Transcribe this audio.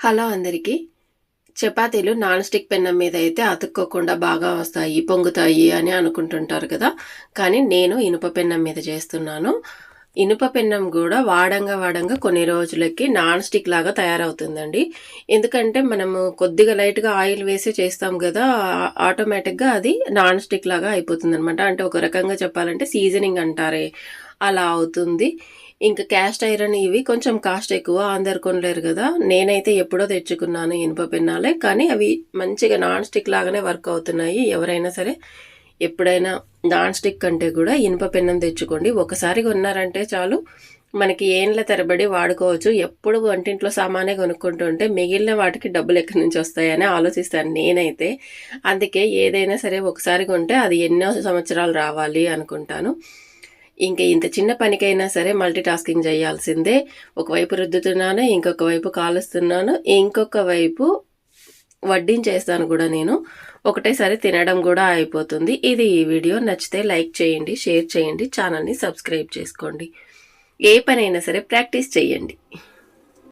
Hello అందరికీ. చపాతీలు non stick పెనం మీద అయితే అతుక్కోకుండా బాగా వస్తాయి, పొంగుతాయి అని అనుకుంటుంటారు కదా! కానీ నేను ఇనుప పెనం మీద చేస్తున్నాను. ఇనుప పెనం గూడా వాడంగా కొన్ని రోజులకి నాన్ స్టిక్ లాగా తయారవుతుందండి. ఎందుకంటే మనము కొద్దిగా లైట్‌గా ఆయిల్ వేసి చేస్తాం గదా! ఆటోమేటిక్‌గా అది నాన్ స్టిక్ లాగా అయిపోతుందనమాట. అంటే ఒక రకంగా చెప్పాలంటే సీజనింగ్ అంటారే అలా అవుతుంది. ఇంక క్యాస్ట్ ఐరన్ ఇవి కొంచెం కాస్ట్ ఎక్కువ. అందరు కొనలేరు గదా! నేనైతే ఎప్పుడో తెచ్చుకున్నాను ఇనుప పెన్నాలే. కానీ అవి మంచిగా నాన్ స్టిక్ లాగానే వర్క్ అవుతున్నాయి. ఎవరైనా సరే ఎప్పుడైనా నాన్ స్టిక్ కంటే గూడా ఇనుప పెన్నం తెచ్చుకోండి. ఒకసారి కొన్నారంటే చాలు మనకి ఏండ్ల తరబడి వాడుకోవచ్చు. ఎప్పుడు వంటింట్లో సామానే కొనుక్కుంటుంటే మిగిలిన వాటికి డబ్బులెక్కడి నుంచొస్తాయని ఆలోచిస్తాను నేనైతే. అందుకే ఏదైనా సరే ఒకసారి కొంటే అది ఎన్నో సంవత్సరాలు రావాలి అనుకుంటాను. ఇంక ఇంత చిన్న పనికైనా సరే మల్టీ టాస్కింగ్ చేయాల్సిందే. ఒకవైపు రుద్దుతున్నాను, ఇంకొక వైపు కాలుస్తున్నాను, ఇంకొక వైపు వడ్డించేస్తాను గూడా నేను. ఒకటేసారి తినడం గూడా అయిపోతుంది. ఇది ఈ వీడియో నచ్చితే లైక్ చేయండి, షేర్ చేయండి, ఛానల్‌ని సబ్స్క్రైబ్ చేసుకోండి. ఏ పనైనా సరే ప్రాక్టీస్ చేయండి.